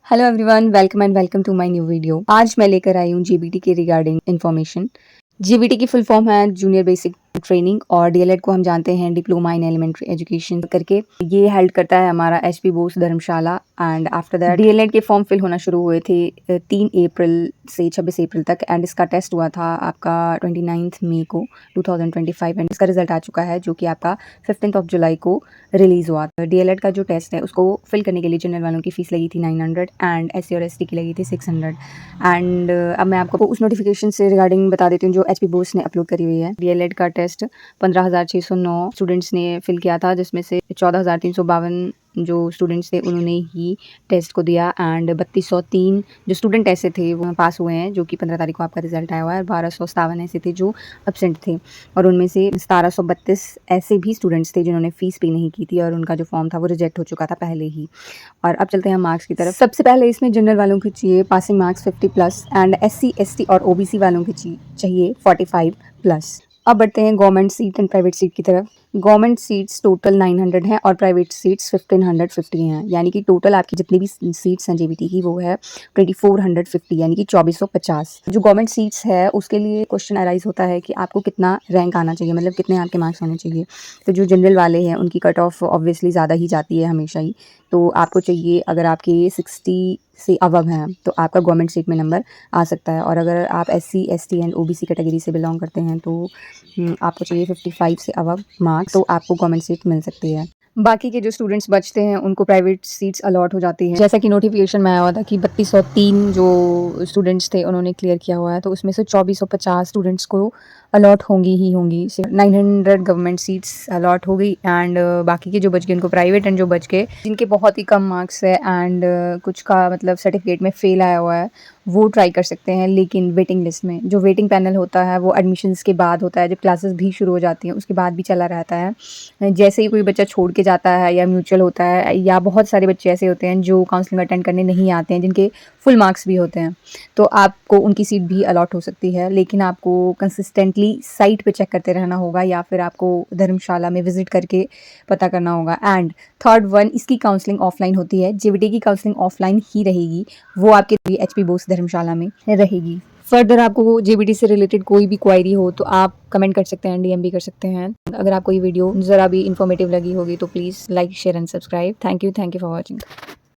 Hello everyone, welcome and welcome to my new video. आज मैं लेकर आई हूँ जीबीटी के रिगार्डिंग इन्फॉर्मेशन। जीबीटी की फुल फॉर्म है जूनियर बेसिक ट्रेनिंग और डीएलएड को हम जानते हैं डिप्लोमा इन एलिमेंट्री एजुकेशन करके। ये हेल्ड करता है हमारा HP Bose Dharamshala. And after that DElEd के फॉर्म फिल होना शुरू हुए थे 3 अप्रैल से 26 अप्रैल तक। एंड इसका टेस्ट हुआ था आपका 29 मई को 2025 एंड इसका रिजल्ट आ चुका है जो कि आपका 15 जुलाई को रिलीज हुआ था। डीएलएड का जो टेस्ट है उसको फिल करने के लिए जनरल वालों की फीस लगी थी 900 एंड एससी और एसटी की लगी थी 600। एंड अब मैं आपको उस नोटिफिकेशन से रिगार्डिंग बता देती हूँ जो एचपी बोस ने अपलोड करी हुई है। डीएलएड का टेस्ट 15,609 स्टूडेंट्स ने फिल किया था, जिसमें से 14,352 जो स्टूडेंट्स थे उन्होंने ही टेस्ट को दिया एंड 3203 जो स्टूडेंट ऐसे थे वो पास हुए हैं, जो कि 15 तारीख को आपका रिजल्ट आया हुआ है। 1257 ऐसे थे जो एब्सेंट थे और उनमें से 1732 ऐसे भी स्टूडेंट्स थे जिन्होंने फीस पे नहीं की थी और उनका जो फॉर्म था वो रिजेक्ट हो चुका था पहले ही। और अब चलते हैं मार्क्स की तरफ। सबसे पहले इसमें जनरल वालों को चाहिए passing marks 50+ and SC ST और ओबीसी वालों के चाहिए 45+। अब बढ़ते हैं government seat and private seat की तरफ। गवर्नमेंट सीट्स टोटल 900 हैं और प्राइवेट सीट्स 1550 हैं, यानी कि टोटल आपकी जितनी भी सीट्स हैं जेबीटी की वो है 2450, यानी कि 2450। जो गवर्नमेंट सीट्स है उसके लिए क्वेश्चन अराइज होता है कि आपको कितना रैंक आना चाहिए, मतलब कितने आपके मार्क्स होने चाहिए। तो जो जनरल वाले हैं उनकी कट ऑफ ऑब्वियसली ज़्यादा ही जाती है हमेशा ही। तो आपको चाहिए, अगर आपके 60 से अबव हैं तो आपका गवर्नमेंट सीट में नंबर आ सकता है, और अगर आप SC ST and OBC category से बिलोंग करते हैं तो आपको चाहिए 55 से अबव मार्क्स, तो आपको गवर्नमेंट सीट मिल सकती है। बाकी के जो स्टूडेंट्स बचते हैं उनको प्राइवेट सीट्स अलॉट हो जाती हैं। जैसा कि नोटिफिकेशन में आया हुआ था कि 3203 जो स्टूडेंट्स थे उन्होंने क्लियर किया हुआ है, तो उसमें से 2450 स्टूडेंट्स को अलॉट होंगी ही होंगी। 900 गवर्नमेंट सीट्स अलॉट हो गई एंड बाकी के जो बच गए उनको प्राइवेट, एंड जो बच गए जिनके बहुत ही कम मार्क्स है एंड कुछ का मतलब सर्टिफिकेट में फेल आया हुआ है वो ट्राई कर सकते हैं, लेकिन वेटिंग लिस्ट में। जो वेटिंग पैनल होता है वो एडमिशन्स के बाद होता है, जब क्लासेस भी शुरू हो जाती हैं उसके बाद भी चला रहता है। जैसे ही कोई बच्चा छोड़ के जाता है या म्यूचुअल होता है, या बहुत सारे बच्चे ऐसे होते हैं जो काउंसलिंग अटेंड करने नहीं आते हैं जिनके फुल मार्क्स भी होते हैं, तो आपको उनकी सीट भी अलॉट हो सकती है। लेकिन आपको कंसिस्टेंटली साइट पे चेक करते रहना होगा या फिर आपको धर्मशाला में विजिट करके पता करना होगा। एंड थर्ड वन, इसकी काउंसलिंग ऑफलाइन होती है। जेबीटी की काउंसलिंग ऑफलाइन ही रहेगी, वो आपके एचपी बोस धर्मशाला में रहेगी। फर्दर आपको जेबीटी से रिलेटेड कोई भी क्वायरी हो तो आप कमेंट कर सकते हैं, डीएम भी कर सकते हैं। अगर आपको ये वीडियो ज़रा भी इन्फॉर्मेटिव लगी होगी तो please like share and subscribe. Thank you for watching.